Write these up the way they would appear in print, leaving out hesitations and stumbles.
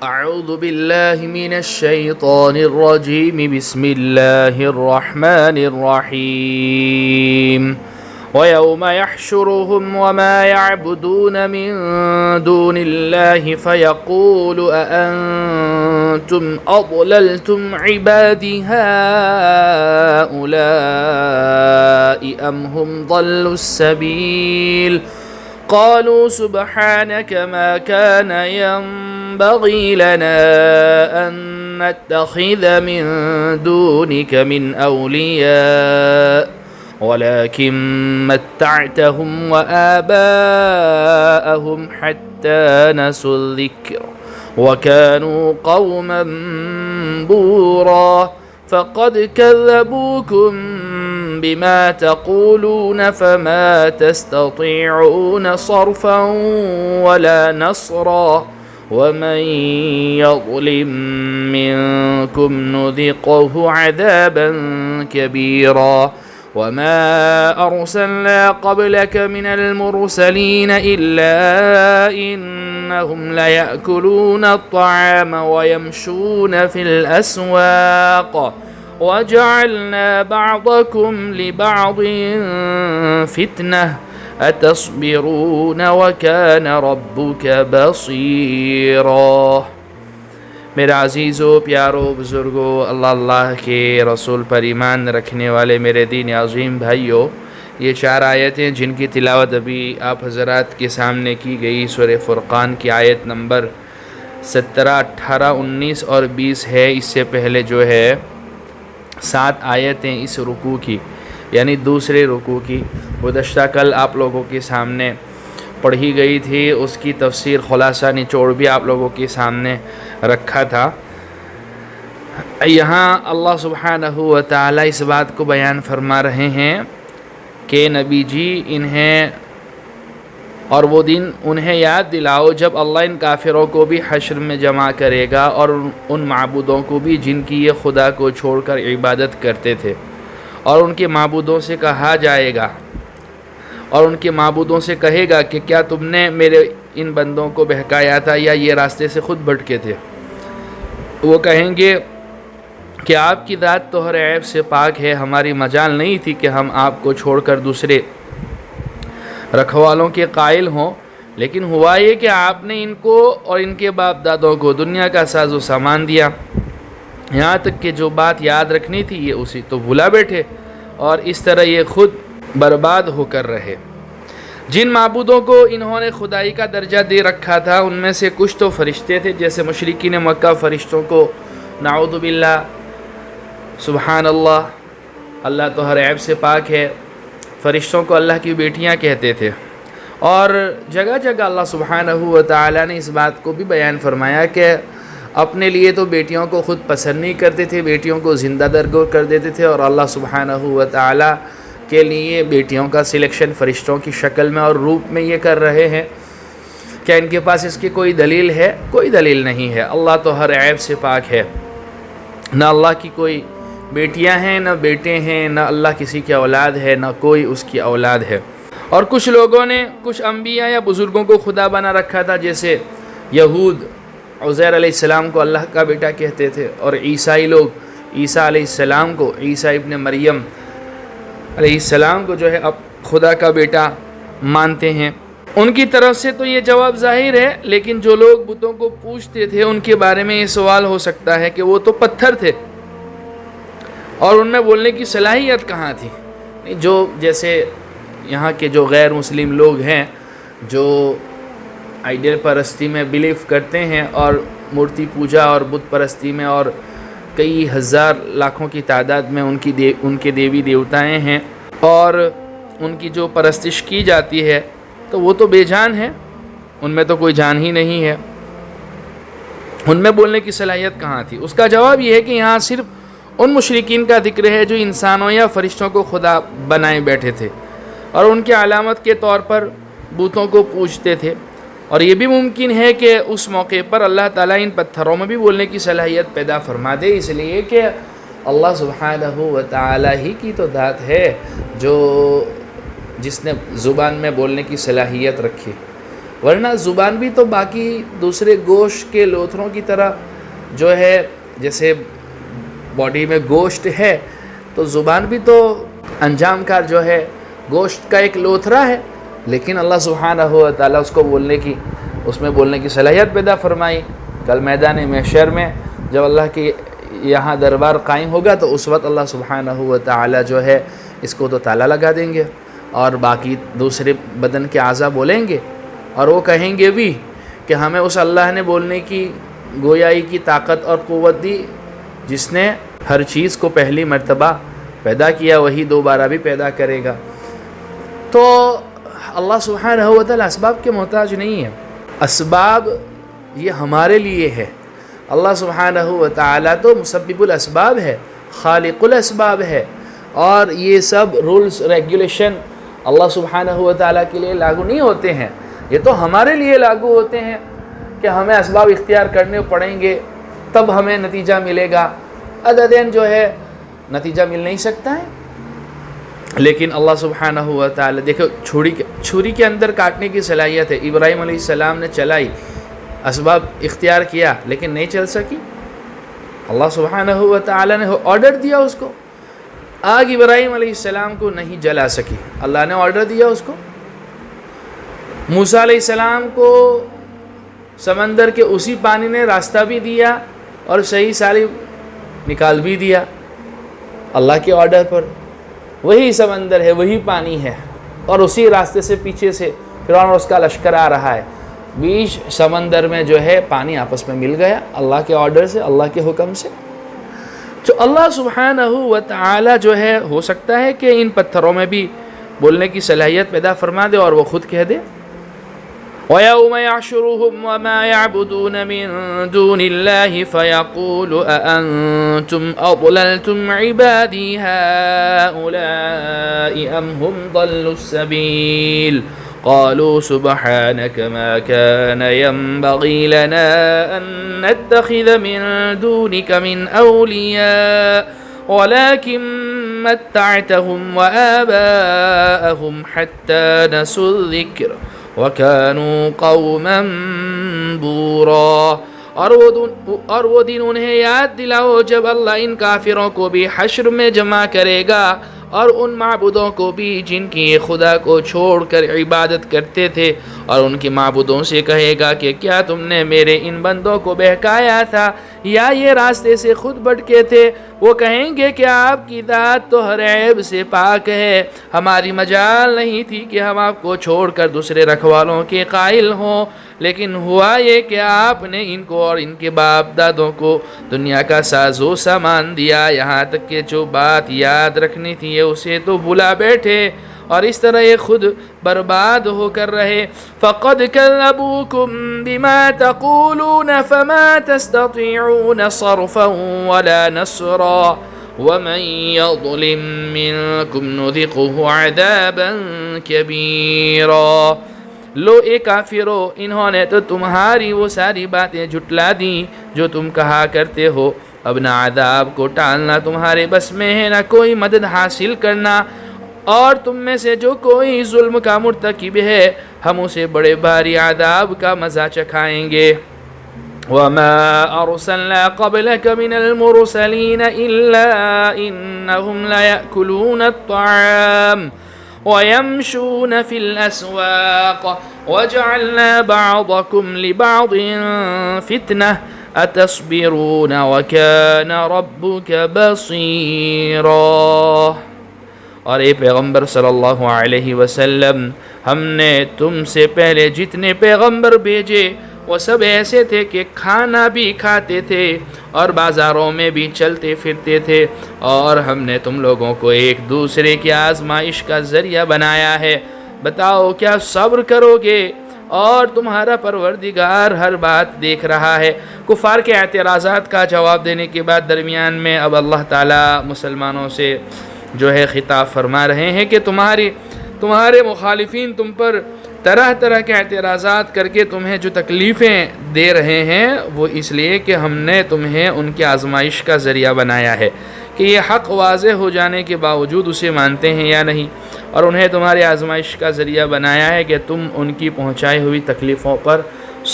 أعوذ بالله من الشيطان الرجيم بسم الله الرحمن الرحيم ويوم يحشرهم وما يعبدون من دون الله فيقول أأنتم أضللتم عبادي هؤلاء أم هم ضلوا السبيل قالوا سبحانك ما كان ينبغي لنا أن نتخذ من دونك من أولياء ولكن متعتهم وآباءهم حتى نسوا الذكر وكانوا قوما بورا فقد كذبوكم بما تقولون فما تستطيعون صرفا ولا نصرا ومن يظلم منكم نذقه عذابا كبيرا وما أرسلنا قبلك من المرسلين إلا إنهم ليأكلون الطعام ويمشون في الأسواق وجعلنا بعضكم لبعض فتنة أتصبرون وكان ربك بصيرا۔ میرے عزیزو، پیارو، بزرگو، اللہ کے رسول پر ایمان رکھنے والے میرے دین عظیم بھائیو، یہ 4 آیتیں جن کی تلاوت ابھی آپ حضرات کے سامنے کی گئی سورہ فرقان کی آیت نمبر 17، 18، 19 اور 20 ہے۔ اس سے پہلے جو ہے 7 آیتیں اس رکوع کی، یعنی دوسرے رکوع کی گزشتہ کل آپ لوگوں کے سامنے پڑھی گئی تھی۔ اس کی تفسیر خلاصہ نچوڑ بھی آپ لوگوں کے سامنے رکھا تھا۔ یہاں اللہ سبحانہ و تعالی اس بات کو بیان فرما رہے ہیں کہ نبی جی انہیں اور وہ دن انہیں یاد دلاؤ جب اللہ ان کافروں کو بھی حشر میں جمع کرے گا اور ان معبودوں کو بھی جن کی یہ خدا کو چھوڑ کر عبادت کرتے تھے، اور ان کے معبودوں سے کہا جائے گا اور ان کے معبودوں سے کہے گا کہ کیا تم نے میرے ان بندوں کو بہکایا تھا یا یہ راستے سے خود بھٹکے تھے؟ وہ کہیں گے کہ آپ کی ذات تو ہر عیب سے پاک ہے، ہماری مجال نہیں تھی کہ ہم آپ کو چھوڑ کر دوسرے رکھوالوں کے قائل ہوں، لیکن ہوا یہ کہ آپ نے ان کو اور ان کے باپ دادوں کو دنیا کا ساز و سامان دیا، یہاں تک کہ جو بات یاد رکھنی تھی یہ اسی تو بھلا بیٹھے، اور اس طرح یہ خود برباد ہو کر رہے۔ جن معبودوں کو انہوں نے خدائی کا درجہ دے رکھا تھا ان میں سے کچھ تو فرشتے تھے، جیسے مشرکین مکہ فرشتوں کو نعوذ باللہ، سبحان اللہ، اللہ تو ہر عیب سے پاک ہے، فرشتوں کو اللہ کی بیٹیاں کہتے تھے۔ اور جگہ جگہ اللہ سبحانہ و تعالی نے اس بات کو بھی بیان فرمایا کہ اپنے لیے تو بیٹیوں کو خود پسند نہیں کرتے تھے، بیٹیوں کو زندہ درگور کر دیتے تھے، اور اللہ سبحانہ و تعالی کے لیے بیٹیوں کا سلیکشن فرشتوں کی شکل میں اور روپ میں یہ کر رہے ہیں۔ کیا ان کے پاس اس کی کوئی دلیل ہے؟ کوئی دلیل نہیں ہے۔ اللہ تو ہر عیب سے پاک ہے، نہ اللہ کی کوئی بیٹیاں ہیں نہ بیٹے ہیں، نہ اللہ کسی کی اولاد ہے نہ کوئی اس کی اولاد ہے۔ اور کچھ لوگوں نے کچھ انبیاء یا بزرگوں کو خدا بنا رکھا تھا، جیسے یہود عزیر علیہ السلام کو اللہ کا بیٹا کہتے تھے، اور عیسائی لوگ عیسیٰ علیہ السلام کو، عیسیٰ ابن مریم علیہ السلام کو جو ہے اب خدا کا بیٹا مانتے ہیں۔ ان کی طرف سے تو یہ جواب ظاہر ہے، لیکن جو لوگ بتوں کو پوجتے تھے ان کے بارے میں یہ سوال ہو سکتا ہے کہ وہ تو پتھر تھے اور ان میں بولنے کی صلاحیت کہاں تھی؟ جو جیسے یہاں کے جو غیر مسلم لوگ ہیں جو آئیڈیل پرستی میں بیلیف کرتے ہیں اور مورتی پوجا اور بت پرستی میں، اور کئی ہزار لاکھوں کی تعداد میں ان کے دیوی دیوتائیں ہیں اور ان کی جو پرستش کی جاتی ہے، تو وہ تو بے جان ہیں، ان میں تو کوئی جان ہی نہیں ہے، ان میں بولنے کی صلاحیت کہاں تھی؟ اس کا جواب یہ ہے کہ یہاں صرف ان مشرکین کا ذکر ہے جو انسانوں یا فرشتوں کو خدا بنائے بیٹھے تھے اور ان کے علامت کے طور پر بتوں کو پوجتے تھے۔ اور یہ بھی ممکن ہے کہ اس موقع پر اللہ تعالیٰ ان پتھروں میں بھی بولنے کی صلاحیت پیدا فرما دے، اس لیے کہ اللہ سبحانہ و تعالیٰ ہی کی تو ذات ہے جس نے زبان میں بولنے کی صلاحیت رکھی، ورنہ زبان بھی تو باقی دوسرے گوشت کے لوتھروں کی طرح جو ہے، جیسے باڈی میں گوشت ہے تو زبان بھی تو انجام کار جو ہے گوشت کا ایک لوتھرا ہے، لیکن اللہ سبحانہ و تعالیٰ اس کو اس میں بولنے کی صلاحیت پیدا فرمائی۔ کل میدان محشر میں جب اللہ کی یہاں دربار قائم ہوگا تو اس وقت اللہ سبحانہ و تعالیٰ جو ہے اس کو تو تالا لگا دیں گے، اور باقی دوسرے بدن کے اعضاء بولیں گے، اور وہ کہیں گے بھی کہ ہمیں اس اللہ نے بولنے کی گویائی کی طاقت اور قوت دی جس نے ہر چیز کو پہلی مرتبہ پیدا کیا، وہی دوبارہ بھی پیدا کرے گا۔ تو اللہ سبحانہ و تعالیٰ اسباب کے محتاج نہیں ہے، اسباب یہ ہمارے لیے ہے۔ اللہ سبحانہ و تعالیٰ تو مسبب الاسباب ہے، خالق الاسباب ہے، اور یہ سب رولز ریگولیشن اللہ سبحانہ و تعالیٰ کے لیے لاگو نہیں ہوتے ہیں، یہ تو ہمارے لیے لاگو ہوتے ہیں کہ ہمیں اسباب اختیار کرنے پڑیں گے تب ہمیں نتیجہ ملے گا، عددین جو ہے نتیجہ مل نہیں سکتا ہے۔ لیکن اللہ سبحانہ و تعالیٰ دیکھو، چھری کے اندر کاٹنے کی صلاحیت ہے، ابراہیم علیہ السلام نے چلائی، اسباب اختیار کیا لیکن نہیں چل سکی، اللہ سبحانہ و تعالیٰ نے آرڈر دیا اس کو، آگ ابراہیم علیہ السلام کو نہیں جلا سکی، اللہ نے آرڈر دیا اس کو۔ موسیٰ علیہ السلام کو سمندر کے اسی پانی نے راستہ بھی دیا اور صحیح سالم نکال بھی دیا اللہ کے آرڈر پر، وہی سمندر ہے، وہی پانی ہے، اور اسی راستے سے پیچھے سے فرعون اور اس کا لشکر آ رہا ہے، بیچ سمندر میں جو ہے پانی آپس میں مل گیا اللہ کے آرڈر سے، اللہ کے حکم سے۔ تو اللہ سبحانہ و تعالی جو ہے ہو سکتا ہے کہ ان پتھروں میں بھی بولنے کی صلاحیت پیدا فرما دے اور وہ خود کہہ دے۔ وَيَوْمَ يَحْشُرُهُمْ وَمَا يَعْبُدُونَ مِن دُونِ اللَّهِ فَيَقُولُ أَأَنْتُمْ أَضْلَلْتُمْ عِبَادِي هَؤُلَاءِ أَمْ هُمْ ضَلُّوا السَّبِيلَ قالوا سبحانك ما كان ينبغي لنا أن نتخذ من دونك من أولياء ولكن متعتهم وآباءهم حتى نسوا الذكر وكانوا قوما بورا۔ اور وہ دن انہیں یاد دلاؤ جب اللہ ان کافروں کو بھی حشر میں جمع کرے گا، اور ان معبودوں کو بھی جن کی خدا کو چھوڑ کر عبادت کرتے تھے، اور ان کے معبودوں سے کہے گا کہ کیا تم نے میرے ان بندوں کو بہکایا تھا یا یہ راستے سے خود بھٹکے تھے؟ وہ کہیں گے کہ آپ کی ذات تو ہر عیب سے پاک ہے، ہماری مجال نہیں تھی کہ ہم آپ کو چھوڑ کر دوسرے رکھوالوں کے قائل ہوں، لیکن ہوا یہ کہ آپ نے ان کو اور ان کے باپ دادوں کو دنیا کا ساز و سامان دیا، یہاں تک کہ جو بات یاد رکھنی تھی اسے تو بھلا بیٹھے، اور اس طرح یہ خود برباد ہو کر رہے۔ فَقَدْ كَذَّبُوكُمْ بِمَا تَقُولُونَ فَمَا تَسْتَطِيعُونَ صَرْفًا وَلَا نَصْرًا وَمَنْ يَظْلِمْ مِنْكُمْ نُذِقْهُ عَذَابًا كَبِيرًا۔ لو اے کافرو، انہوں نے تو تمہاری وہ ساری باتیں جھٹلا دیں جو تم کہا کرتے ہو، اب نہ عذاب کو ٹالنا تمہارے بس میں ہے، نہ کوئی مدد حاصل کرنا، اور تم میں سے جو کوئی ظلم کا مرتکب ہے ہم اسے بڑے بھاری عذاب کا مزہ چکھائیں گے۔ وَمَا أَرْسَلْنَا قَبْلَكَ مِنَ الْمُرْسَلِينَ إِلَّا إِنَّهُمْ لَيَأْكُلُونَ الطَّعَامَ وَيَمْشُونَ فِي الْأَسْوَاقِ وَجَعَلْنَا بَعْضَكُمْ لِبَعْضٍ فِتْنَةً أَتَصْبِرُونَ وَكَانَ رَبُّكَ بَصِيرًا۔ اور اے پیغمبر صلی اللہ علیہ وسلم، ہم نے تم سے پہلے جتنے پیغمبر بھیجے وہ سب ایسے تھے کہ کھانا بھی کھاتے تھے اور بازاروں میں بھی چلتے پھرتے تھے، اور ہم نے تم لوگوں کو ایک دوسرے کی آزمائش کا ذریعہ بنایا ہے۔ بتاؤ کیا صبر کرو گے؟ اور تمہارا پروردگار ہر بات دیکھ رہا ہے۔ کفار کے اعتراضات کا جواب دینے کے بعد درمیان میں اب اللہ تعالیٰ مسلمانوں سے جو ہے خطاب فرما رہے ہیں کہ تمہارے مخالفین تم پر طرح طرح کے اعتراضات کر کے تمہیں جو تکلیفیں دے رہے ہیں وہ اس لیے کہ ہم نے تمہیں ان کی آزمائش کا ذریعہ بنایا ہے کہ یہ حق واضح ہو جانے کے باوجود اسے مانتے ہیں یا نہیں۔ اور انہیں تمہاری آزمائش کا ذریعہ بنایا ہے کہ تم ان کی پہنچائی ہوئی تکلیفوں پر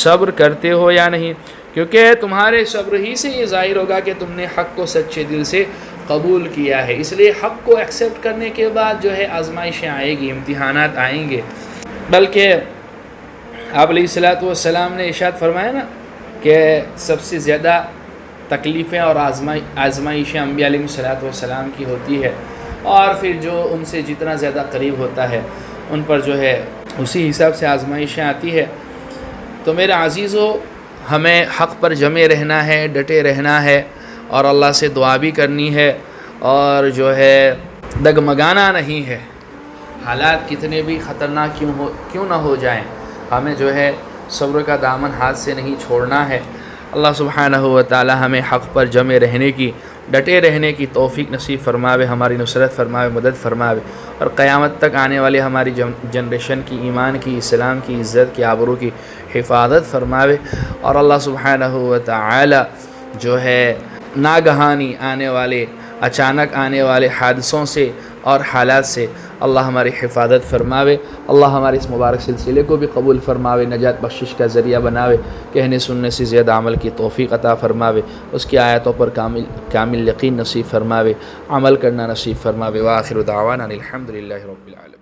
صبر کرتے ہو یا نہیں، کیونکہ تمہارے صبر ہی سے یہ ظاہر ہوگا کہ تم نے حق کو سچے دل سے قبول کیا ہے۔ اس لیے حق کو ایکسیپٹ کرنے کے بعد جو ہے آزمائشیں آئیں گی، امتحانات آئیں گے۔ بلکہ آپ علیہ الصلوۃ والسلام نے ارشاد فرمایا نا کہ سب سے زیادہ تکلیفیں اور آزمائشیں انبیاء علیہ الصلوۃ والسلام کی ہوتی ہے، اور پھر جو ان سے جتنا زیادہ قریب ہوتا ہے ان پر جو ہے اسی حساب سے آزمائشیں آتی ہے۔ تو میرے عزیزو، ہمیں حق پر جمے رہنا ہے، ڈٹے رہنا ہے، اور اللہ سے دعا بھی کرنی ہے، اور جو ہے ڈگمگانا نہیں ہے۔ حالات کتنے بھی خطرناک کیوں نہ ہو جائیں، ہمیں جو ہے صبر کا دامن ہاتھ سے نہیں چھوڑنا ہے۔ اللہ سبحانہ و تعالی ہمیں حق پر جمے رہنے کی، ڈٹے رہنے کی توفیق نصیب فرماوے، ہماری نصرت فرماوے، مدد فرماوے، اور قیامت تک آنے والے ہماری جنریشن کی ایمان کی، اسلام کی، عزت کی، آبرو کی حفاظت فرماوے، اور اللہ سبحانہ و تعالی جو ہے ناگہانی آنے والے، اچانک آنے والے حادثوں سے اور حالات سے اللہ ہماری حفاظت فرماوے۔ اللہ ہمارے اس مبارک سلسلے کو بھی قبول فرماوے، نجات بخشش کا ذریعہ بناوے، کہنے سننے سے زیادہ عمل کی توفیق عطا فرماوے، اس کی آیتوں پر کامل یقین نصیب فرماوے، عمل کرنا نصیب فرماوے۔ وآخر دعوانا الحمدللہ رب العالمین۔